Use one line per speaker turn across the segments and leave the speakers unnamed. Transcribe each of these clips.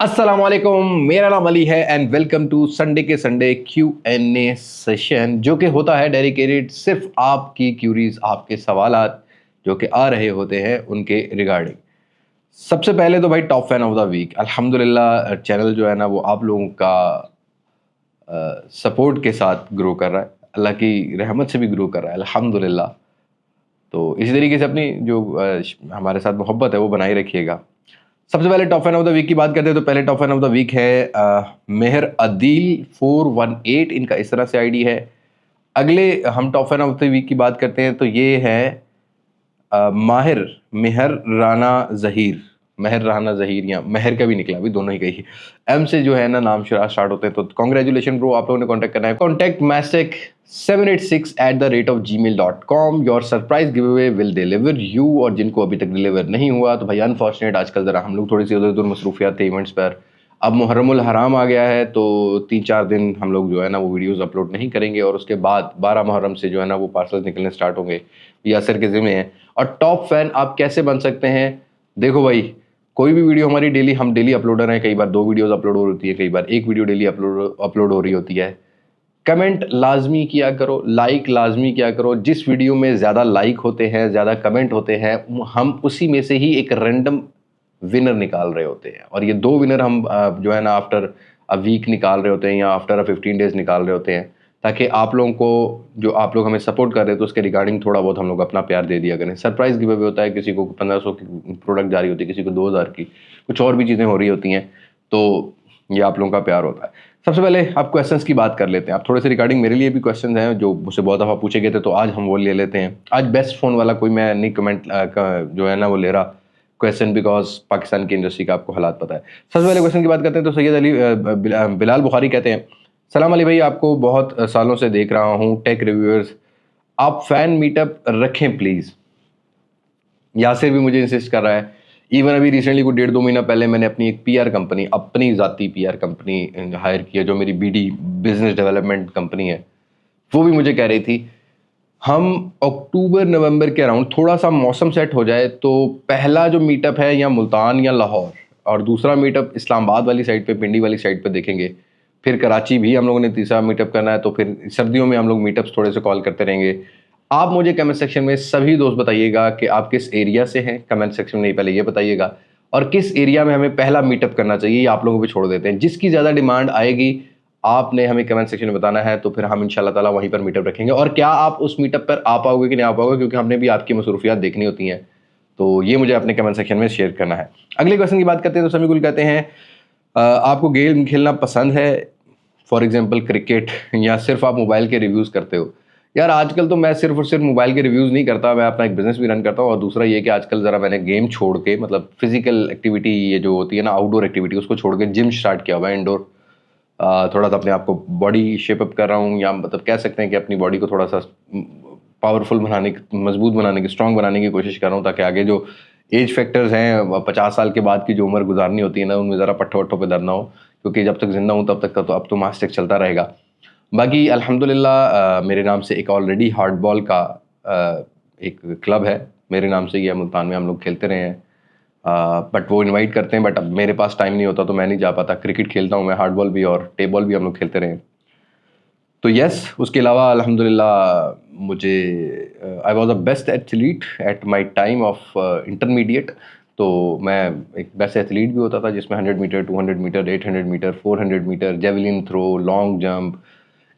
अस्सलाम वालेकुम, मेरा नाम अली है एंड वेलकम टू संडे के संडे Q&A सेशन जो कि होता है डेडिकेटेड सिर्फ आपकी क्यूरीज, आपके सवालात जो कि आ रहे होते हैं उनके रिगार्डिंग। सबसे पहले तो भाई top fan of the week, अल्हम्दुलिल्लाह चैनल जो है ना वो आप लोगों का सपोर्ट के साथ ग्रो कर रहा है, अल्लाह की रहमत से भी ग्रो कर रहा है अल्हम्दुलिल्लाह। तो इसी तरीके से अपनी जो हमारे साथ मोहब्बत है वो बनाए रखिएगा। सबसे पहले top fan of the week की बात करते हैं तो पहले top fan of the week है मेहर अदील 418, इनका इस तरह से आईडी है। अगले हम top fan of the week की बात करते हैं तो ये है मेहर राना जहीर, मेहर राना जहीर या मेहर का भी निकला, अभी दोनों ही कही एम से जो है ना नाम स्टार्ट होते हैं। तो कॉन्ग्रेचुलेशन ब्रो, आप लोगों ने कॉन्टैक्ट करना है। कॉन्टैक्ट मैसेक 786@gmail.com। Your surprise giveaway will deliver you. और जिनको अभी तक डिलीवर नहीं हुआ तो भाई अनफॉर्चुनेट, आजकल ज़रा हम लोग थोड़ी सी उधर उधर मसरूफियात थे इवेंट्स पर। अब मुहर्रमुल हराम आ गया है तो 3-4 दिन हम लोग जो है ना वो वीडियोस अपलोड नहीं करेंगे और उसके बाद 12 मुहर्रम से जो है ना वो पार्सल्स निकलने स्टार्ट होंगे। यासर के ज़िम्मे हैं। और टॉप फैन आप कैसे बन सकते हैं? देखो भाई, कोई भी वीडियो हमारी डेली, हम डेली अपलोडर हैं, कई बार 2 वीडियोस अपलोड हो रही है, कई बार 1 वीडियो डेली अपलोड हो रही होती है। कमेंट लाजमी किया करो, लाइक लाजमी किया करो। जिस वीडियो में ज़्यादा लाइक होते हैं, ज़्यादा कमेंट होते हैं, हम उसी में से ही एक रैंडम विनर निकाल रहे होते हैं। और ये 2 विनर हम जो है ना आफ्टर अ वीक निकाल रहे होते हैं या आफ्टर अ 15 डेज निकाल रहे होते हैं, ताकि आप लोगों को, जो आप लोग हमें सपोर्ट कर रहे हैं तो उसके रिगार्डिंग थोड़ा बहुत हम लोग अपना प्यार दे दिया करें। सरप्राइज गिव अवे होता है, किसी को 1500 की प्रोडक्ट जा रही होती है, किसी को 2000 की, कुछ और भी चीज़ें हो रही होती हैं। तो ये आप लोगों का प्यार होता है। सबसे पहले आप क्वेश्चंस की बात कर लेते हैं। आप थोड़े से रिगार्डिंग मेरे लिए भी क्वेश्चंस हैं जो मुझसे बहुत दफ़ा पूछे गए थे, तो आज हम वो ले लेते हैं। आज बेस्ट फ़ोन वाला कोई मैं नहीं कमेंट जो है ना वो ले रहा क्वेश्चन, बिकॉज पाकिस्तान की इंडस्ट्री का आपको हालात पता है। सबसे पहले क्वेश्चन की बात करते हैं तो सैयद अली बिलाल बुखारी कहते हैं, सलाम अली भाई, आपको बहुत सालों से देख रहा हूँ टेक रिव्यूअर्स, आप फ़ैन मीटअप रखें प्लीज़। यासिर भी मुझे इंसिस्ट कर रहा है। इवन अभी रिसेंटली को 1.5-2 महीना पहले मैंने अपनी एक पीआर कंपनी, अपनी ज़ाती पीआर कंपनी हायर की है, जो मेरी बीडी बिजनेस डेवलपमेंट कंपनी है। वो भी मुझे कह रही थी हम अक्टूबर नवंबर के अराउंड, थोड़ा सा मौसम सेट हो जाए तो पहला जो मीटअप है या मुल्तान या लाहौर, और दूसरा मीटअप इस्लामाबाद वाली साइड पे, पिंडी वाली साइड पे देखेंगे। फिर कराची भी हम लोगों ने तीसरा मीटअप करना है, तो फिर सर्दियों में हम लोग मीटअप्स थोड़े से कॉल करते रहेंगे। आप मुझे कमेंट सेक्शन में सभी दोस्त बताइएगा कि आप किस एरिया से हैं। कमेंट सेक्शन में नहीं, पहले ये बताइएगा, और किस एरिया में हमें पहला मीटअप करना चाहिए, ये आप लोगों पे छोड़ देते हैं। जिसकी ज़्यादा डिमांड आएगी आपने हमें कमेंट सेक्शन में बताना है, तो फिर हम इंशाल्लाह ताला वहीं पर मीटअप रखेंगे। और क्या आप उस मीटअप पर आ पाओगे कि नहीं आ पाओगे, क्योंकि हमने भी आपकी मसरूफियात देखनी होती हैं, तो ये मुझे अपने कमेंट सेक्शन में शेयर करना है। अगले क्वेश्चन की बात करते हैं तो समीकुल कहते हैं आपको गेम खेलना पसंद है, फॉर एग्जाम्पल क्रिकेट, या सिर्फ आप मोबाइल के रिव्यूज़ करते हो? यार आजकल तो मैं सिर्फ और सिर्फ मोबाइल के रिव्यूज़ नहीं करता, मैं अपना एक बिज़नेस भी रन करता हूँ। और दूसरा ये कि आजकल ज़रा मैंने गेम छोड़ के, मतलब फिजिकल एक्टिविटी ये जो होती है ना, आउटडोर एक्टिविटी, उसको छोड़ के जिम स्टार्ट किया हुआ है, इंडोर। थोड़ा सा अपने आप को बॉडी शेप अप कर रहा हूँ, या मतलब कह सकते हैं कि अपनी बॉडी को थोड़ा सा पावरफुल बनाने की, मजबूत बनाने की, स्ट्रांग बनाने की कोशिश कर रहा हूँ, ताकि आगे जो एज फैक्टर्स हैं, 50 साल के बाद की जो उम्र गुजारनी होती है ना, उनमें ज़रा पट्टों वट्टों पे दर्द ना हो, क्योंकि जब तक जिंदा हूँ तब तक का तो अब तो मास्टेक चलता रहेगा। बाकी अल्हम्दुलिल्लाह मेरे नाम से एक ऑलरेडी हार्डबॉल का एक क्लब है, मेरे नाम से ही है, मुल्तान में हम लोग खेलते रहे हैं। बट वो इनवाइट करते हैं, बट अब मेरे पास टाइम नहीं होता तो मैं नहीं जा पाता। क्रिकेट खेलता हूँ मैं, हार्डबॉल भी और टेबल भी हम लोग खेलते रहे। तो यस, उसके अलावा अल्हम्दुलिल्लाह मुझे I was a best athlete at my time of intermediate. तो मैं एक बेस्ट एथलीट भी होता था, जिसमें 100 metre, 200 metre, 800 metre, 400 metre, javelin throw, long jump,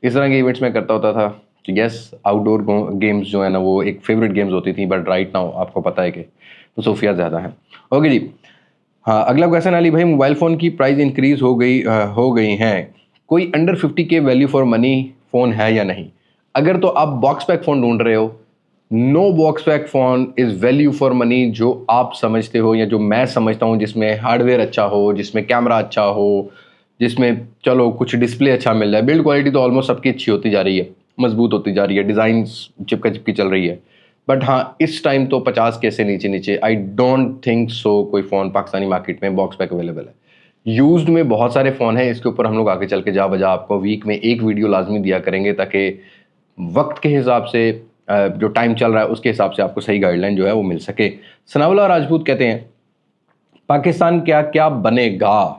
इस तरह के इवेंट्स में करता होता था। तो यस, आउटडोर गेम्स जो है ना वो एक फेवरेट गेम्स होती थी, बट राइट नाउ आपको पता है कि मसरूफियात ज़्यादा है। ओके जी, हाँ अगला क्वेश्चन अली भाई, मोबाइल फ़ोन की प्राइस इंक्रीज़ हो गई हैं, कोई under 50K value for money phone है या नहीं? अगर तो आप बॉक्स पैक फ़ोन ढूंढ रहे हो, no box pack phone is value for money, जो आप समझते हो या जो मैं समझता हूँ, जिसमें हार्डवेयर अच्छा हो, जिसमें कैमरा अच्छा हो, जिसमें चलो कुछ डिस्प्ले अच्छा मिल जाए, बिल्ड क्वालिटी तो ऑलमोस्ट सबकी अच्छी होती जा रही है, मजबूत होती जा रही है, डिज़ाइन चिपका चिपकी चल रही है। बट हाँ, इस टाइम तो 50K से नीचे नीचे आई डोंट थिंक सो कोई फ़ोन पाकिस्तानी मार्केट में बॉक्स पैक अवेलेबल है। यूज्ड में बहुत सारे फ़ोन हैं, इसके ऊपर हम लोग आगे चल के जा बजा आपको वीक में एक वीडियो लाजमी दिया करेंगे, ताकि वक्त के हिसाब से जो टाइम चल रहा है उसके हिसाब से आपको सही गाइडलाइन जो है वो मिल सके। सनाउल्लाह राजपूत कहते हैं, पाकिस्तान क्या क्या बनेगा?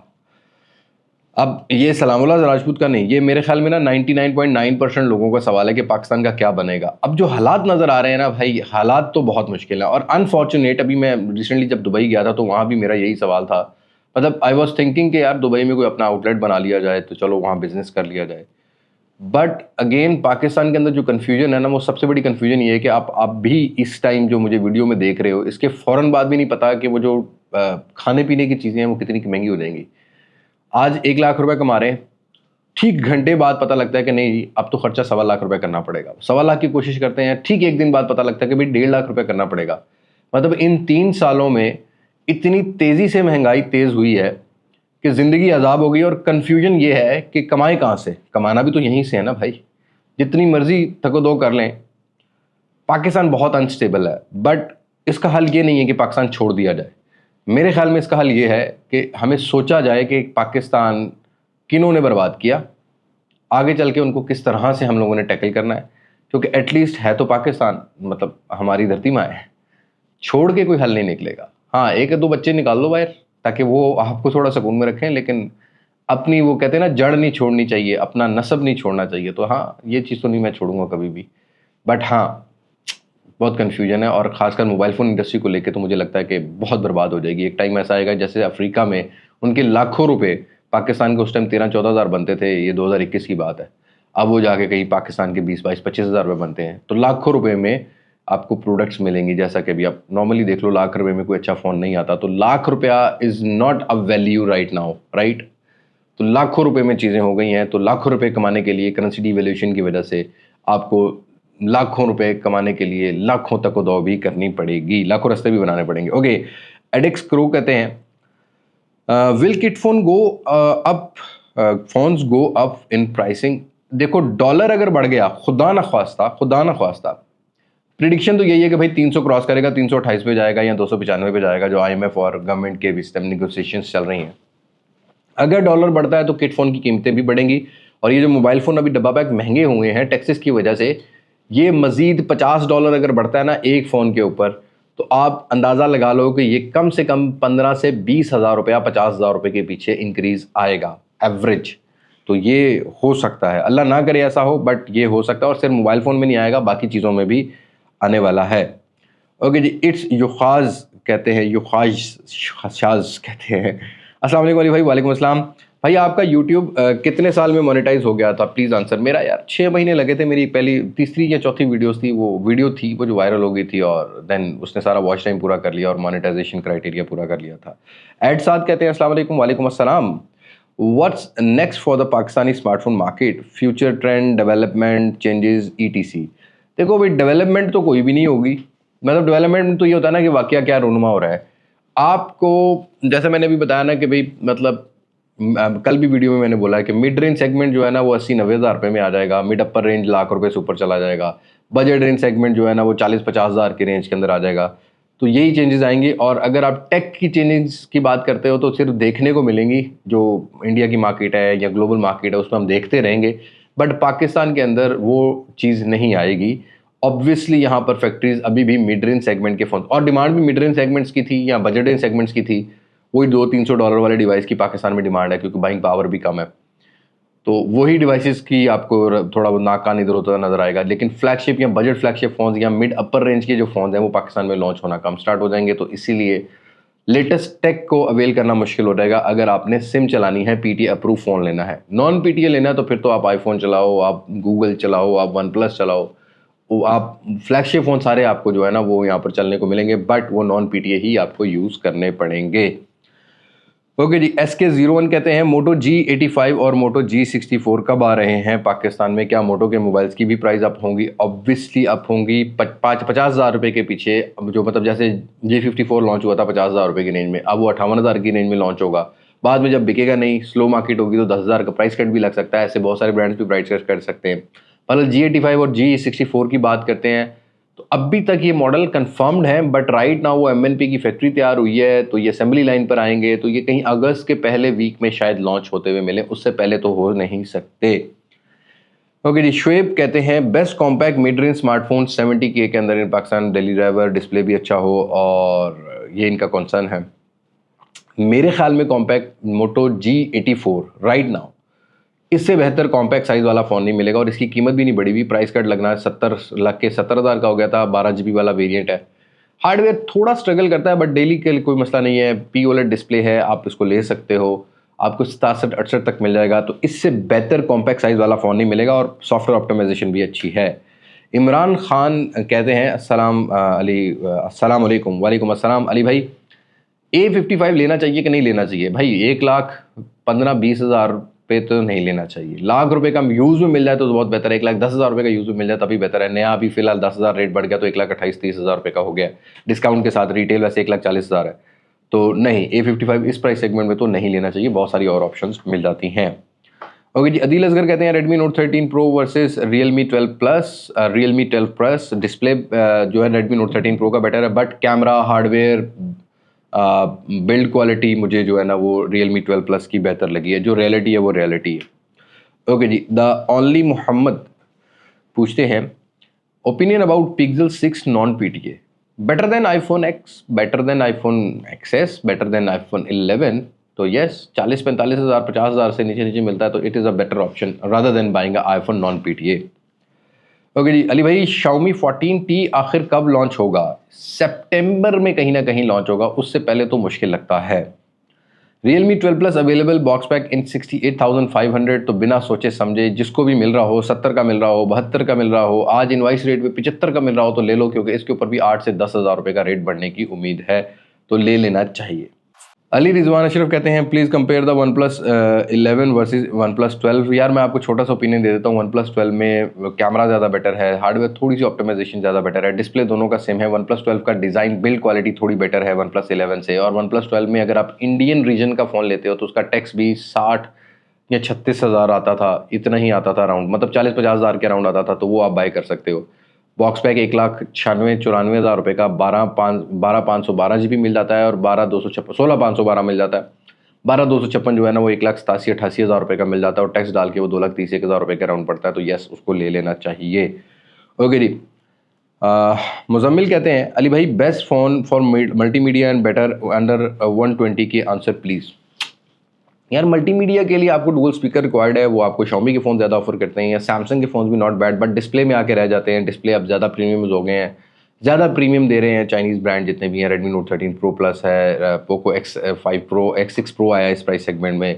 अब ये सलामुल्लाह राजपूत का नहीं, ये मेरे ख्याल में ना 99.9% लोगों का सवाल है कि पाकिस्तान का क्या बनेगा। अब जो हालात नज़र आ रहे हैं ना भाई, हालात तो बहुत मुश्किल है। और अनफॉर्चुनेट, अभी मैं रिसेंटली जब दुबई गया था तो वहाँ भी मेरा यही सवाल था। मतलब आई वॉज थिंकिंग कि यार दुबई में कोई अपना आउटलेट बना लिया जाए तो चलो वहाँ बिजनेस कर लिया जाए। बट अगेन पाकिस्तान के अंदर जो कन्फ्यूजन है ना, वो सबसे बड़ी कन्फ्यूजन ये है कि आप भी इस टाइम जो मुझे वीडियो में देख रहे हो, इसके फ़ौरन बाद भी नहीं पता कि वो जो खाने पीने की चीज़ें हैं वो कितनी महंगी हो जाएंगी। आज 1 लाख रुपए कमा रहे हैं, ठीक घंटे बाद पता लगता है कि नहीं अब तो खर्चा 1.25 लाख करना पड़ेगा। 1.25 लाख की कोशिश करते हैं, ठीक एक दिन बाद पता लगता है कि भाई 1.5 लाख करना पड़ेगा। मतलब इन 3 सालों में इतनी तेज़ी से महंगाई तेज़ हुई है कि ज़िंदगी अजाब हो गई। और कन्फ्यूजन ये है कि कमाएं कहाँ से, कमाना भी तो यहीं से है ना भाई। जितनी मर्जी थको दो कर लें, पाकिस्तान बहुत अनस्टेबल है। बट इसका हल ये नहीं है कि पाकिस्तान छोड़ दिया जाए। मेरे ख्याल में इसका हल ये है कि हमें सोचा जाए कि पाकिस्तान किन्होंने बर्बाद किया, आगे चल के उनको किस तरह से हम लोगों ने टैकल करना है। क्योंकि एटलीस्ट है तो पाकिस्तान, मतलब हमारी धरती माँ है, छोड़ के कोई हल नहीं निकलेगा। हाँ, एक दो बच्चे निकाल लो बाहर ताकि वो आपको थोड़ा सुकून में रखें, लेकिन अपनी वो कहते हैं ना जड़ नहीं छोड़नी चाहिए, अपना नस्ब नहीं छोड़ना चाहिए। तो हाँ, ये चीज़ तो नहीं मैं छोड़ूंगा कभी भी। बट हाँ, बहुत कन्फ्यूजन है। और खासकर मोबाइल फ़ोन इंडस्ट्री को लेके तो मुझे लगता है कि बहुत बर्बाद हो जाएगी। एक टाइम ऐसा आएगा जैसे अफ्रीका में उनके लाखों रुपए, पाकिस्तान के उस टाइम 13-14 हज़ार बनते थे, ये 2021 की बात है। अब वो जाके कहीं पाकिस्तान के 20-22-25 हज़ार रुपये बनते हैं। तो लाखों रुपए में आपको प्रोडक्ट्स मिलेंगी। जैसा कि अभी आप नॉर्मली देख लो, लाख रुपए में कोई अच्छा फ़ोन नहीं आता। तो लाख रुपया is not a value right now, right. तो लाखों रुपए में चीज़ें हो गई हैं। तो लाखों रुपए कमाने के लिए करेंसी डिवैल्यूएशन की वजह से आपको लाखों रुपए कमाने के लिए लाखों तक दौ भी करनी पड़ेगी, लाखों रास्ते भी बनाने पड़ेंगे। ओके, एडिक्स क्रू कहते हैं will kit phone go up, phones go up in pricing. देखो डॉलर अगर बढ़ गया, खुदा ना ख्वास्ता, प्रिडिक्शन तो यही है कि भाई 300 क्रॉस करेगा, 328 पे जाएगा या 295 पे जाएगा, जो IMF और गवर्नमेंट के बीच नेगोशिएशंस चल रही हैं। अगर डॉलर बढ़ता है तो किट फोन की कीमतें भी बढ़ेंगी। और ये जो मोबाइल फ़ोन अभी डब्बा पैक महंगे हुए हैं टैक्सेस की वजह से, ये मज़ीद $50 अगर बढ़ता है ना एक फ़ोन के ऊपर, तो आप अंदाज़ा लगा लो कि ये कम से कम 15 से 20 हज़ार रुपया, 50 हज़ार रुपये के पीछे इंक्रीज़ आएगा एवरेज। तो ये हो सकता है, अल्लाह ना करे ऐसा हो, बट ये हो सकता है। और सिर्फ मोबाइल फ़ोन में नहीं आएगा, बाकी चीज़ों में भी आने वाला है। ओके जी, इट्स युखाज कहते हैं, शाज कहते हैं। अस्सलाम वालेकुम अली भाई। वालेकुम अस्सलाम भाई। आपका यूट्यूब कितने साल में मोनेटाइज हो गया था, प्लीज़ आंसर। मेरा यार 6 महीने लगे थे। मेरी पहली तीसरी या चौथी वीडियोस थी, वो वीडियो थी वो जो वायरल हो गई थी, और देन उसने सारा वॉच टाइम पूरा कर लिया और मोनेटाइजेशन क्राइटेरिया पूरा कर लिया था। एड साथ कहते हैं अस्सलाम वालेकुम। वालेकुम अस्सलाम। What's next for the Pakistani smartphone market, future trend, development, changes ETC। देखो भाई, डेवलपमेंट तो कोई भी नहीं होगी। मतलब डेवलपमेंट तो ये होता है ना कि वाकया क्या रूनुमा हो रहा है आपको। जैसे मैंने अभी बताया ना कि भाई मतलब कल भी वीडियो में मैंने बोला है कि मिड रेंज सेगमेंट जो है ना वो 80-90 हज़ार रुपये में आ जाएगा। मिड अपर रेंज लाख रुपए से ऊपर चला जाएगा। बजट रेंज सेगमेंट जो है ना वो 40-50 हज़ार की रेंज के अंदर आ जाएगा। तो यही चेंजेस आएंगी। और अगर आप टेक की चेंजेस की बात करते हो तो सिर्फ देखने को मिलेंगी, जो इंडिया की मार्केट है या ग्लोबल मार्केट है उसमें हम देखते रहेंगे। बट पाकिस्तान के अंदर वो चीज़ नहीं आएगी। ऑब्वियसली यहाँ पर फैक्ट्रीज अभी भी मिड रेंज सेगमेंट के फोन, और डिमांड भी मिड रेंज सेगमेंट्स की थी या बजट रेंज सेगमेंट्स की थी। वही $200-300 वाले डिवाइस की पाकिस्तान में डिमांड है, क्योंकि बाइंग पावर भी कम है। तो वही डिवाइसेस की आपको थोड़ा बहुत नाक कान इधर होता नजर आएगा। लेकिन फ्लैगशिप या बजट फ्लैगशिप फोन्स या मिड अपर रेंज के जो फोन्स हैं वो पाकिस्तान में लॉन्च होना कम स्टार्ट हो जाएंगे। तो इसीलिए लेटेस्ट टेक को अवेल करना मुश्किल हो जाएगा। अगर आपने सिम चलानी है, PTA अप्रूव फ़ोन लेना है, नॉन PTA लेना है तो फिर तो आप आईफोन चलाओ, आप गूगल चलाओ, आप वन प्लस चलाओ, वो आप फ्लैगशिप फ़ोन सारे आपको जो है ना वो यहाँ पर चलने को मिलेंगे। बट वो नॉन PTA ही आपको यूज़ करने पड़ेंगे। ओके जी, SK01 कहते हैं मोटो G85 और मोटो G64 कब आ रहे हैं पाकिस्तान में? क्या मोटो के मोबाइल्स की भी प्राइस अप होंगी? ऑब्वियसली अप होंगी। 50 हज़ार रुपये के पीछे, जो मतलब जैसे G54 लॉन्च हुआ था 50 हज़ार रुपये की रेंज में, अब वो 58 हज़ार की रेंज में लॉन्च होगा। बाद में जब बिकेगा नहीं, स्लो मार्केट होगी, तो 10 हज़ार का प्राइस कट भी लग सकता है। ऐसे बहुत सारे ब्रांड्स भी प्राइस कट कर सकते हैं। मतलब G85 और G64 की बात करते हैं तो अभी तक ये मॉडल कंफर्म्ड है। बट राइट नाउ वो MNP की फैक्ट्री तैयार हुई है, तो ये असेंबली लाइन पर आएंगे। तो ये कहीं अगस्त के पहले वीक में शायद लॉन्च होते हुए मिले, उससे पहले तो हो नहीं सकते। ओके जी, शुएब कहते हैं best compact mid range smartphone 70K के अंदर इन पाकिस्तान, डेली ड्राइवर, डिस्प्ले भी अच्छा हो, और ये इनका कंसर्न है। मेरे ख्याल में कॉम्पैक्ट मोटो G84 राइट नाउ इससे बेहतर कॉम्पैक्ट साइज वाला फ़ोन नहीं मिलेगा, और इसकी कीमत भी नहीं बढ़ी हुई, प्राइस कट लगना है 70 लाख के 70,000 का हो गया था, 12 GB वाला वेरिएंट है। हार्डवेयर थोड़ा स्ट्रगल करता है बट डेली के लिए कोई मसला नहीं है, POLED डिस्प्ले है, आप इसको ले सकते हो, आपको 67-68 तक मिल जाएगा। तो इससे बेहतर कॉम्पैक्ट साइज वाला फ़ोन नहीं मिलेगा, और सॉफ्टवेयर ऑप्टिमाइजेशन भी अच्छी है। इमरान खान कहते हैं अस्सलाम वालेकुम। वालेकुम अस्सलाम। अली भाई, A55 लेना चाहिए कि नहीं लेना चाहिए? भाई 1,15,20,000 पे तो नहीं लेना चाहिए। लाख रुपए का यूज़ में मिल जाए तो बहुत बेहतर है, 1,10,000 रुपये का यूज़ में मिल जाए तभी बेहतर है। नया अभी फिलहाल 10,000 रेट बढ़ गया तो 1,28,30,000 रुपये का हो गया डिस्काउंट के साथ। रिटेल वैसे 1,40,000 है, तो नहीं, A55 इस प्राइस सेगमेंट में तो नहीं लेना चाहिए, बहुत सारी और ऑप्शंस मिल जाती हैं। ओके जी, अदील असगर कहते हैं Redmi Note 13 Pro versus Realme 12 Plus। Realme 12 Plus display जो है Redmi Note 13 Pro का बेटर है, but camera, hardware, build quality मुझे जो है ना वो Realme 12 Plus की बेहतर लगी है। जो रियलिटी है वो रियलिटी है। Okay ji, the only Mohammad पूछते हैं opinion about Pixel 6 non PTA, better than iPhone X, better than iPhone XS, better than iPhone 11। तो यस, 40-45 हज़ार 50,000 से नीचे मिलता है तो it is a better option rather than buying iPhone non PTA। Okay जी, अली भाई, Xiaomi 14T आखिर कब लॉन्च होगा? सितंबर में कहीं ना कहीं लॉन्च होगा, उससे पहले तो मुश्किल लगता है। Realme 12 Plus available box pack in 68,500, तो बिना सोचे समझे जिसको भी मिल रहा हो, 70 का मिल रहा हो, 72 का मिल रहा हो, आज इनवाइस रेट पे 75 का मिल रहा हो तो ले लो, क्योंकि इसके ऊपर भी 8 से 10,000 रुपये का रेट बढ़ने की उम्मीद है, तो ले लेना चाहिए। अली रिजवान अशरफ कहते हैं please compare the OnePlus 11 versus OnePlus 12। यार मैं आपको छोटा सा ओपिनियन दे देता हूँ। OnePlus 12 में कैमरा ज़्यादा बेटर है, हार्डवेयर थोड़ी सी ऑप्टिमाइजेशन ज़्यादा बेटर है, डिस्प्ले दोनों का सेम है। OnePlus 12 का डिज़ाइन बिल्ड क्वालिटी थोड़ी बेटर है OnePlus 11 से, और OnePlus 12 में अगर आप इंडियन रीजन का फ़ोन लेते हो तो उसका टैक्स भी 60 या 36,000 आता था, इतना ही आता था राउंड, मतलब 40-50,000 के राउंड आता था, तो वो आप बाय कर सकते हो। बॉक्स पैक 1,96,94,000 रुपये का 12,512 GB मिल जाता है, और 16,512 मिल जाता है। 12,256 जो है ना वो 1,87,88,000 रुपये का मिल जाता है, और टैक्स डाल के वो 2,31,000 रुपये के राउंड पड़ता है, तो यस, उसको ले लेना चाहिए। ओके जी, मुजम्मिल कहते हैं अली भाई best phone for multimedia and better under 120 के आंसर प्लीज़। यार मल्टीमीडिया के लिए आपको डुअल स्पीकर रिक्वायर्ड है, वो आपको Xiaomi के फ़ोन ज़्यादा ऑफर करते हैं, या सैमसंग के फ़ोन भी नॉट बैड, बट डिस्प्ले में आके रह जाते हैं। डिस्प्ले अब ज़्यादा प्रीमियम हो गए हैं, ज़्यादा प्रीमियम दे रहे हैं चाइनीज़ ब्रांड जितने भी हैं। Redmi Note 13 Pro Plus है, Poco X5 Pro, X6 Pro आया इस प्राइस सेगमेंट में,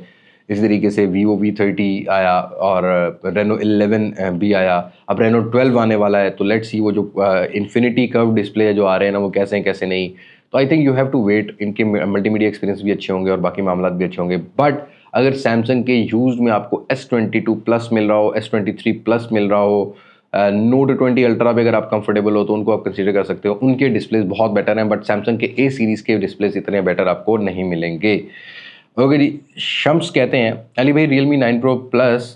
इस तरीके से Vivo V30 आया, और Reno 11 भी आया, अब Reno 12 आने वाला है। तो लेट्स सी वो जो इन्फिनिटी कर्व डिस्प्ले जो आ रहे हैं ना वो कैसे हैं कैसे नहीं। तो I think you have to wait, इनके मल्टीमीडिया एक्सपीरियंस भी अच्छे होंगे और बाकी मामला भी अच्छे होंगे। बट अगर सैमसंग के यूज में आपको S22 प्लस मिल रहा हो, S23 प्लस मिल रहा हो, नोट 20 अल्ट्रा पे अगर आप कंफर्टेबल हो तो उनको आप कंसीडर कर सकते हो। उनके डिस्प्लेस बहुत बेटर हैं, बट सैमसंग के A सीरीज़ के डिस्प्लेस इतने बेटर आपको नहीं मिलेंगे। ओके जी, शम्स कहते हैं अली भाई Realme 9 Pro Plus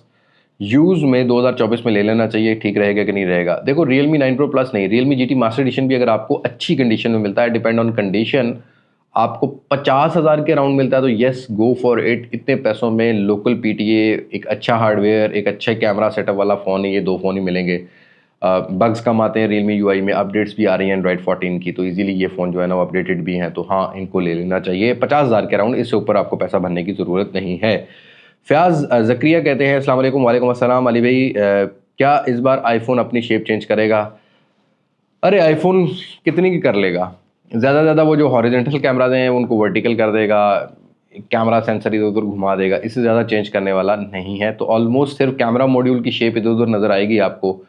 यूज़ में 2024 में ले लेना चाहिए, ठीक रहेगा कि नहीं रहेगा? देखो Realme 9 Pro Plus नहीं, Realme GT मास्टर एडिशन भी अगर आपको अच्छी कंडीशन में मिलता है, डिपेंड ऑन कंडीशन, आपको 50,000 के राउंड मिलता है तो येस, गो फॉर इट। इतने पैसों में लोकल PTA, एक अच्छा हार्डवेयर, एक अच्छा कैमरा सेटअप वाला फ़ोन है, ये दो फ़ोन ही मिलेंगे। बग्स कम आते हैं Realme UI में, अपडेट्स भी आ रही हैं Android 14 की, तो इजीली ये फ़ोन जो है ना वो अपडेटेड भी हैं, तो हाँ, इनको ले लेना चाहिए। 50,000 के राउंड, इससे ऊपर आपको पैसा भरने की ज़रूरत नहीं है। फ़याज़ ज़करिया कहते हैं अस्सलाम वालेकुम। वालेकुम अस्सलाम। अली भाई क्या इस बार आईफोन अपनी शेप चेंज करेगा? अरे आईफोन कितनी की कर लेगा? ज़्यादा से ज़्यादा वो जो हॉरिजेंटल कैमराज हैं उनको वर्टिकल कर देगा, कैमरा सेंसर इधर उधर घुमा देगा, इससे ज़्यादा चेंज करने वाला नहीं है। तो ऑलमोस्ट सिर्फ कैमरा मॉड्यूल की शेप इधर उधर नज़र आएगी आपको,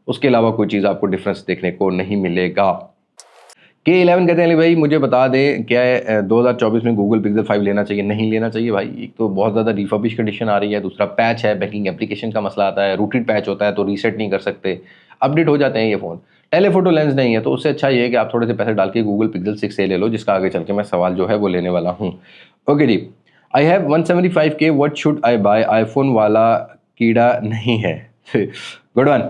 उसके अलावा कोई चीज़ आपको डिफरेंस देखने को नहीं मिलेगा। K11 कहते हैं अली भाई मुझे बता दें क्या 2024 में गूगल पिक्सल 5 लेना चाहिए? नहीं लेना चाहिए भाई, एक तो बहुत ज़्यादा रिफर्बिश कंडीशन आ रही है, दूसरा पैच है, बैंकिंग एप्लीकेशन का मसला आता है, रूटेड पैच होता है तो रीसेट नहीं कर सकते, अपडेट हो जाते हैं ये फ़ोन। टेलीफोटो लेंस नहीं है, तो उससे अच्छा ये है कि आप थोड़े से पैसे डाल के गूगल पिक्सल 6 से ले लो, जिसका आगे चल के मैं सवाल जो है वो लेने वाला हूँ। Okay ji, I have 175K, what should I buy? IPhone वाला कीड़ा नहीं है। Good one,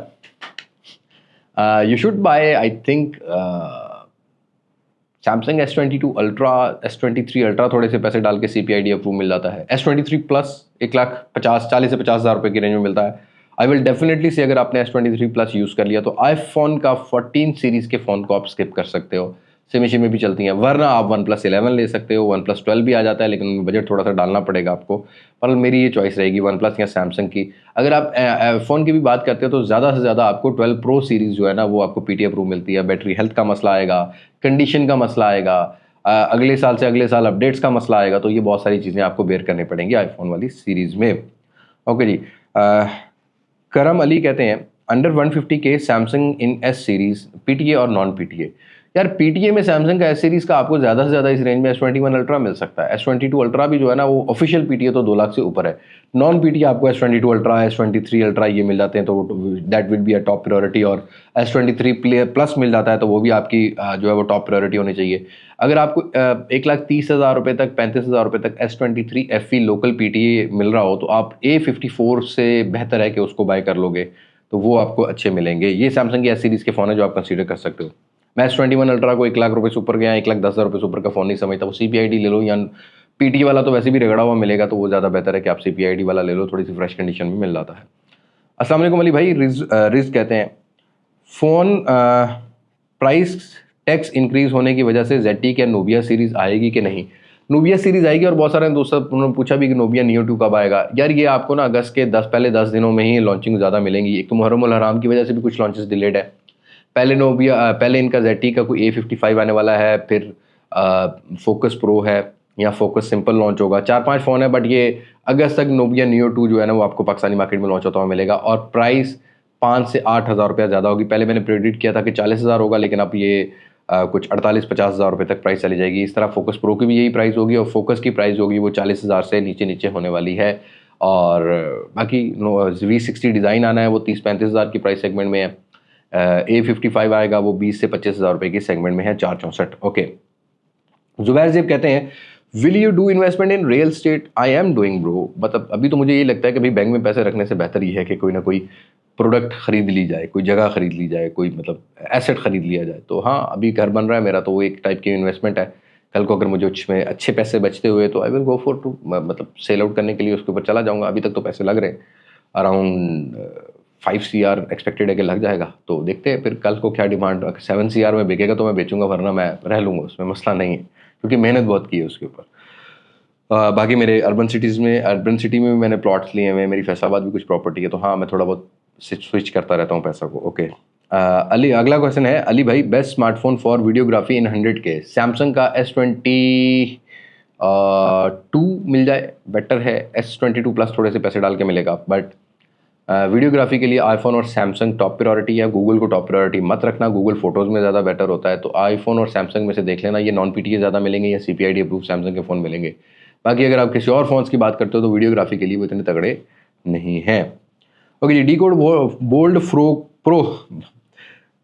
you should buy I think Samsung S22 ultra, S23 ultra थोड़े से पैसे डाल के CPID अप्रूव मिल जाता है। S23 प्लस 1,40,000 से 50,000 रुपये की रेंज में मिलता है। आई विल डेफिनेटली से अगर आपने S23 प्लस यूज़ कर लिया तो आईफोन का 14 सीरीज़ के फ़ोन को आप स्किप कर सकते हो। सेम इसी में भी चलती हैं। वरना आप OnePlus 11 ले सकते हो, OnePlus 12 भी आ जाता है, लेकिन उनमें बजट थोड़ा सा डालना पड़ेगा आपको। पर मेरी ये चॉइस रहेगी OnePlus या सैमसंग की। अगर आप फ़ोन की भी बात करते हो तो ज़्यादा से ज़्यादा आपको 12 प्रो सीरीज़ जो है ना वो आपको PTA अप्रूव मिलती है। बैटरी हेल्थ का मसला आएगा, कंडीशन का मसला आएगा, अगले साल से अगले साल अपडेट्स का मसला आएगा, तो ये बहुत सारी चीज़ें आपको बेयर करनी पड़ेंगी आईफोन वाली सीरीज़ में। ओके जी। करम अली कहते हैं अंडर 150K सैमसंग इन एस सीरीज PTA और नॉन PTA। यार PTA में सैमसंग का एस सीरीज का आपको ज़्यादा से ज़्यादा इस रेंज में S21 अल्ट्रा मिल सकता है। S22 अल्ट्रा भी जो है ना वो ऑफिशियल PTA तो 2 लाख से ऊपर है। नॉन PTA आपको S22 अल्ट्रा, S23 अल्ट्रा ये मिल जाते हैं, तो that will be a top priority. और S23 प्लस मिल जाता है तो वो भी आपकी जो है वो टॉप प्रायोरिटी होनी चाहिए। अगर आपको 1,30,000 रुपये तक, 35,000 रुपये तक S23 FE लोकल PTA मिल रहा हो तो आप A54 से बेहतर है कि उसको बाय कर लोगे, तो वो आपको अच्छे मिलेंगे। ये सैमसंग की एस सीरीज़ के फ़ोन है जो आप कंसीडर कर सकते हो। मैं S21 अल्ट्रा को 1 लाख रुपये से ऊपर गया, 1,10,000 रुपये से ऊपर का फ़ोन नहीं समझता। वो CPID ले लो, या PTA वाला तो वैसे भी रगड़ा हुआ मिलेगा, तो वो ज़्यादा बेहतर है कि आप CPID वाला ले लो, थोड़ी सी फ्रेश कंडीशन में मिल जाता है। अस्सलाम वालेकुम अली भाई। रिज कहते हैं फ़ोन प्राइस टैक्स इंक्रीज होने की वजह से ZT क्या नोबिया सीरीज़ आएगी कि नहीं? नोबिया सीरीज़ आएगी, और बहुत सारे दोस्तों उन्होंने पूछा भी कि नोबिया नियो 2 कब आएगा। यार ये आपको ना अगस्त के पहले 10 दिनों में ही लॉन्चिंग ज़्यादा मिलेंगी। एक तो मुहर्रम हराम की वजह से भी कुछ लॉन्चेस डिलेड है। पहले इनका ZT का कोई A55 आने वाला है, फिर फोकस प्रो है, या फोकस सिंपल लॉन्च होगा। 4-5 फ़ोन है, बट ये अगस्त तक नोबिया नियो 2 जो है ना वो आपको पाकिस्तानी मार्केट में लॉन्च होता हुआ मिलेगा। और प्राइस 5 से 8 हज़ार रुपया ज़्यादा होगी। पहले मैंने प्रेडिक्ट किया था कि 40,000 होगा, लेकिन अब ये कुछ 48-50 हज़ार रुपये तक प्राइस चली जाएगी। इस तरह फोकस प्रो की भी यही प्राइस होगी, और फोकस की प्राइस होगी वो 40,000 से नीचे नीचे होने वाली है। और बाकी V60 डिज़ाइन आना है, वो 30-35 हज़ार की प्राइस सेगमेंट में है। A55 आएगा, वो 20 से 25 हज़ार रुपये की सेगमेंट में है, 464। ओके। जुबैर ज़ेब कहते हैं will you do investment in real estate? I am doing bro. मतलब अभी तो मुझे ये लगता है कि भाई बैंक में पैसे रखने से बेहतर ही है कि कोई ना कोई प्रोडक्ट खरीद ली जाए, कोई जगह खरीद ली जाए, कोई मतलब एसेट खरीद लिया जाए। तो हाँ, अभी घर बन रहा है मेरा, तो वो एक टाइप की इन्वेस्टमेंट है। कल को अगर मुझे उसमें अच्छे पैसे बचते हुए तो I will go for two, मतलब सेल आउट करने के लिए उसके ऊपर चला जाऊँगा। अभी तक तो पैसे लग रहे हैं, अराउंड 5 CR एक्सपेक्टेड है कि लग जाएगा। तो देखते हैं फिर कल को क्या डिमांड। 7 CR में बिकेगा तो मैं बेचूंगा, वरना मैं रह लूँगा, उसमें मसला नहीं है, क्योंकि मेहनत बहुत की है उसके ऊपर। बाकी मेरे अर्बन सिटी में भी मैंने प्लॉट्स लिए हुए हैं, मेरी फैसलाबाद भी कुछ प्रॉपर्टी है, तो हाँ मैं थोड़ा बहुत स्विच करता रहता हूँ पैसा को। ओके। अली, अगला क्वेश्चन है अली भाई, best smartphone for videography in 100K? Samsung का S22 मिल जाए, बेटर है। S22 प्लस थोड़े से पैसे डाल के मिलेगा, बट वीडियोग्राफी के लिए आईफोन और सैमसंग टॉप प्रायोरिटी है। गूगल को टॉप प्रायोरिटी मत रखना, गूगल फोटोज़ में ज़्यादा बेटर होता है। तो आईफोन और सैमसंग में से देख लेना, ये नॉन PTA ज़्यादा मिलेंगे या CPID अप्रूव सैमसंग के फ़ोन मिलेंगे। बाकी अगर आप किसी और फ़ोन्स की बात करते हो तो वीडियोग्राफी के लिए वो इतने तगड़े नहीं हैं। ओके जी। डी कोड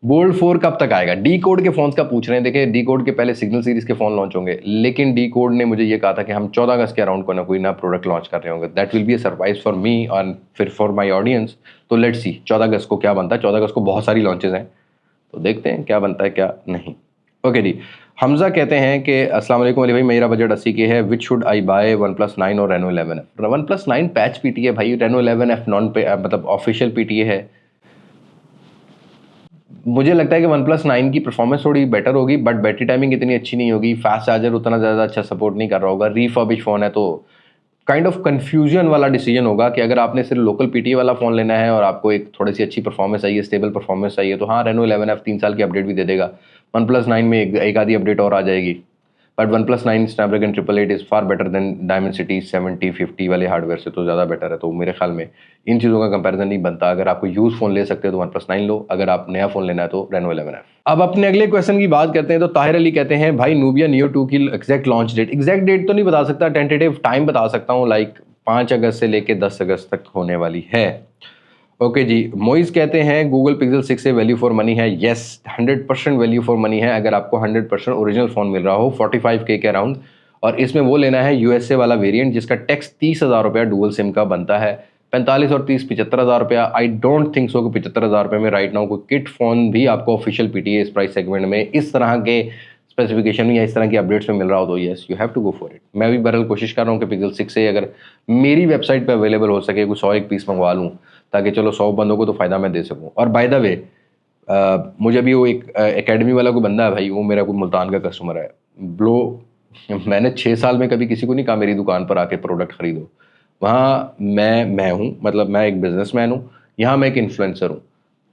बोल्ड 4 कब तक आएगा? डी कोड के फ़ोन्स का पूछ रहे हैं। देखिए, डी कोड के पहले सिग्नल सीरीज़ के फ़ोन लॉन्च होंगे, लेकिन डी कोड ने मुझे ये कहा था कि हम 14 अगस्त के अराउंड कोई ना प्रोडक्ट लॉन्च कर रहे होंगे। That will be a surprise for me और फिर फॉर माई ऑडियंस। तो लेट्स सी 14 अगस्त को क्या बनता है। 14 अगस्त को बहुत सारी लॉन्चेज हैं, तो देखते हैं क्या बनता है क्या नहीं। ओके जी। हमजा कहते हैं कि अस्सलाम वालेकुम अली भाई, मेरा बजट 80K है, which should I buy, OnePlus 9 और Reno 11F? OnePlus 9 patch PTA भाई, Reno 11F नॉन पे मतलब ऑफिशियल PTA है। मुझे लगता है कि OnePlus 9 की परफॉर्मेंस थोड़ी बेटर होगी, बट बैटरी टाइमिंग इतनी अच्छी नहीं होगी। फास्ट चार्जर उतना ज़्यादा अच्छा सपोर्ट नहीं कर रहा होगा। रीफर्बिश फ़ोन है, तो काइंड ऑफ कन्फ्यूजन वाला डिसीजन होगा कि अगर आपने सिर्फ लोकल PTA वाला फ़ोन लेना है और आपको एक थोड़ी सी अच्छी परफॉर्मेंस चाहिए, स्टेबल परफॉर्मेंस चाहिए, तो हाँ Reno 11F 3 साल की अपडेट भी दे देगा। OnePlus 9 में एक आधी अपडेट और आ जाएगी, but OnePlus 9 Snapdragon 888 is far better than Dimensity 7050 वाले हार्डवेयर से, तो ज़्यादा बेटर है। तो मेरे ख्याल में इन चीज़ों का कंपैरिजन नहीं बनता। अगर आपको यूज़ फ़ोन ले सकते हो तो OnePlus 9 लो, अगर आप नया फ़ोन लेना है तो Reno 11F। अब अपने अगले क्वेश्चन की बात करते हैं। तो ताहिर अली कहते हैं भाई, नूबिया नियो 2 की exact launch date? Exact date तो नहीं बता सकता, टेंटेटिव टाइम बता सकता हूँ, लाइक 5 अगस्त से लेके 10 अगस्त तक होने वाली है। ओके जी। मोइज कहते हैं गूगल पिक्सल 6 से वैल्यू फॉर मनी है? यस, 100% वैल्यू फॉर मनी है। अगर आपको 100% ओरिजिनल फ़ोन मिल रहा हो 45K के अराउंड, और इसमें वो लेना है USA वाला वेरिएंट जिसका टैक्स 30,000 रुपया डुअल सिम का बनता है। 45 और 30 75,000 रुपया। आई डोंट थिंक सो कि 75,000 रुपये में राइट नाउ कोई किट फ़ोन भी आपको ऑफिशियल PTA इस प्राइस सेगमेंट में इस तरह के स्पेसिफिकेशन या इस तरह की अपडेट्स में मिल रहा हो, तो yes you have to go for it. मैं भी बहरहाल कोशिश कर रहा हूँ कि पिक्सल 6 से अगर मेरी वेबसाइट पे अवेलेबल हो सके कुछ 101 पीस मंगवा लूँ, ताकि चलो 100 बंदों को तो फ़ायदा मैं दे सकूँ। और बाय द वे मुझे भी वो एक एकेडमी वाला कोई बंदा है भाई, वो मेरा कोई मुल्तान का कस्टमर है ब्रो। मैंने 6 साल में कभी किसी को नहीं कहा मेरी दुकान पर आके प्रोडक्ट खरीदो। वहाँ मैं हूँ, मतलब मैं एक बिजनेसमैन हूँ, यहाँ मैं एक इन्फ्लुएंसर हूँ।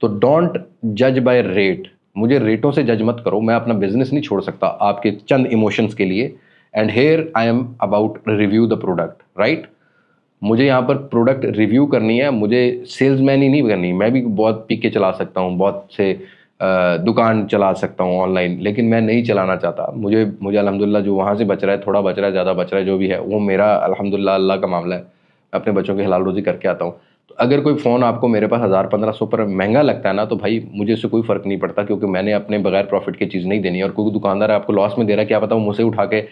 तो डोंट जज बाय रेट, मुझे रेटों से जज मत करो। मैं अपना बिजनेस नहीं छोड़ सकता आपके चंद इमोशंस के लिए। And here I am about review the product, right. मुझे यहाँ पर प्रोडक्ट रिव्यू करनी है, मुझे सेल्समैन ही नहीं करनी। मैं भी बहुत पीके चला सकता हूँ, बहुत से दुकान चला सकता हूँ ऑनलाइन, लेकिन मैं नहीं चलाना चाहता। मुझे मुझे अल्हम्दुलिल्लाह जो वहाँ से बच रहा है, थोड़ा बच रहा है, ज़्यादा बच रहा है, जो भी है वो मेरा अल्हम्दुलिल्लाह अल्लाह का मामला है। मैं अपने बच्चों की हलाल रोज़ी करके आता हूँ। तो अगर कोई फ़ोन आपको मेरे पास 1000-1500 पर महंगा लगता है ना, तो भाई मुझे इससे कोई फ़र्क नहीं पड़ता, क्योंकि मैंने अपने बगैर प्रॉफिट की चीज़ नहीं देनी है। और कोई दुकानदार आपको लॉस में दे रहा है, क्या पता वो मुझसे उठा के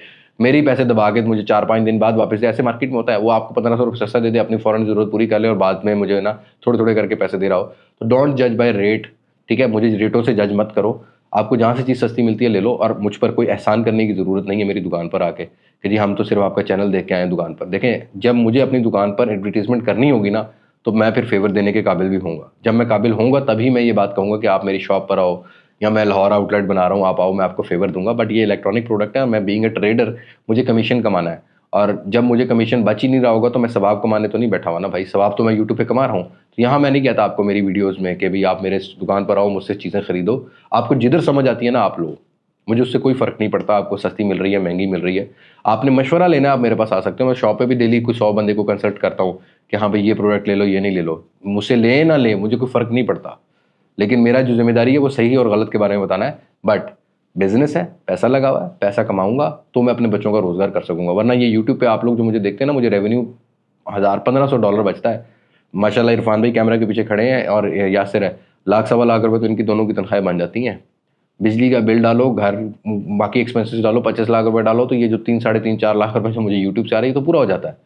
मेरे ही पैसे दबा के मुझे 4-5 दिन बाद वापस दे। ऐसे मार्केट में होता है, वो आपको 1500 रुपये सस्ता दे दे, अपनी फ़ौरन ज़रूरत पूरी कर ले और बाद में मुझे ना थोड़े थोड़े करके पैसे दे रहा हो। तो डोंट जज बाय रेट, ठीक है। मुझे रेटों से जज मत करो। आपको जहाँ से चीज़ सस्ती मिलती है ले लो, और मुझ पर कोई एहसान करने की ज़रूरत नहीं है मेरी दुकान पर आके कि जी हम तो सिर्फ आपका चैनल देख के आए हैं दुकान पर। देखें, जब मुझे अपनी दुकान पर एडवर्टीजमेंट करनी होगी ना, तो मैं फिर फेवर देने के काबिल भी होऊंगा। जब मैं काबिल होऊंगा तभी मैं ये बात कहूँगा कि आप मेरी शॉप पर आओ, या मैं लाहौर आउटलेट बना रहा हूँ, आप आओ, मैं आपको फेवर दूंगा। बट ये इलेक्ट्रॉनिक प्रोडक्ट है, मैं बीइंग अ ट्रेडर, मुझे कमीशन कमाना है। और जब मुझे कमीशन बच ही नहीं रहा होगा तो मैं सवाब कमाने तो नहीं बैठा हुआ ना भाई। सवाब तो मैं यूट्यूब पे कमा रहा हूँ। तो यहाँ मैं नहीं कहता आपको मेरी वीडियोज़ में कि भाई आप मेरे दुकान पर आओ, मुझसे चीज़ें खरीदो। आपको जिधर समझ आती है ना आप लो, मुझे उससे कोई फ़र्क नहीं पड़ता आपको सस्ती मिल रही है महंगी मिल रही है। आपने मशवरा लेना है, आप मेरे पास आ सकते हो। मैं शॉप पे भी डेली कुछ 100 बंदे को कंसल्ट करता हूँ कि हाँ भाई ये प्रोडक्ट ले लो, ये नहीं ले लो। मुझसे ले ना ले, मुझे कोई फ़र्क नहीं पड़ता। लेकिन मेरा जो जिम्मेदारी है वो सही और गलत के बारे में बताना है। बट बिजनेस है, पैसा लगा हुआ है, पैसा कमाऊंगा तो मैं अपने बच्चों का रोजगार कर सकूंगा। वरना ये यूट्यूब पे आप लोग जो मुझे देखते हैं ना, मुझे रेवेन्यू 1000-1500 डॉलर बचता है। माशाल्लाह इरफान भाई कैमरा के पीछे खड़े हैं और यासिर है, लाख सवा लाख रुपए तो इनकी दोनों की तनख्वाहें बन जाती हैं। बिजली का बिल डालो, घर बाकी एक्सपेंसेस डालो, 25 लाख रुपए डालो, तो ये जो 3-3.5-4 लाख रुपए जो मुझे यूट्यूब से आ रही है तो पूरा हो जाता है।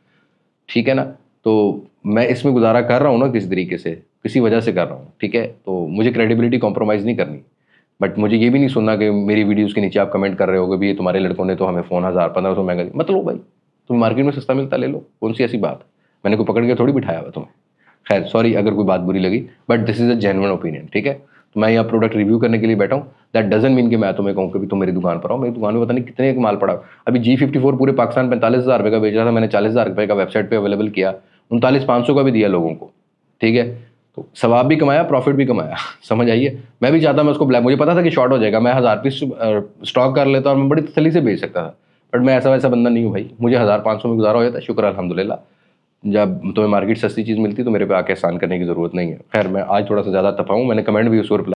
ठीक है ना। तो मैं इसमें गुजारा कर रहा हूँ ना किसी तरीके से, किसी वजह से कर रहा हूँ, ठीक है। तो मुझे क्रेडिबिलिटी कॉम्प्रोमाइज़ नहीं करनी। बट मुझे ये भी नहीं सुनना कि मेरी वीडियोस के नीचे आप कमेंट कर रहे हो कि भाई ये तुम्हारे लड़कों ने तो हमें फ़ोन 1000-1500 महंगा दिया। मत लो भाई, तुम मार्केट में सस्ता मिलता ले लो, कौन सी ऐसी बात। मैंने कोई पकड़ के थोड़ी बिठाया हुआ तुम्हें। खैर सॉरी अगर कोई बात बुरी लगी, but this is a genuine opinion, ठीक है। तो मैं यहाँ प्रोडक्ट रिव्यू करने के लिए बैठा हूँ। दैट डजन मीन कि मैं तुम्हें कहूँ कि तुम मेरी दुकान पर आओ। मेरी दुकान में पता नहीं कितने का माल पड़ा। अभी G54 पूरे पाकिस्तान 45,000 रुपये का बेच रहा था, मैंने 40,000 रुपये का वेबसाइट पर अवेलेबल किया, 39,500 का भी दिया लोगों को, ठीक है। तो सवाब भी कमाया, प्रॉफिट भी कमाया। समझ आइए। मैं भी चाहता मैं उसको ब्लैक, मुझे पता था कि शॉर्ट हो जाएगा, मैं 1000 पीस स्टॉक कर लेता और मैं बड़ी तसल्ली से बेच सकता था। बट मैं ऐसा वैसा बंदा नहीं हूँ भाई, मुझे 1000-500 में गुजारा हो जाता है, शुक्र अल्हम्दुलिल्लाह। जब तुम्हें मार्केट सस्ती चीज़ मिलती तो मेरे पे आके एहसान करने की ज़रूरत नहीं है। खैर मैं आज थोड़ा सा ज़्यादा तपा हूँ, मैंने कमेंट भी उसको रिप्लाई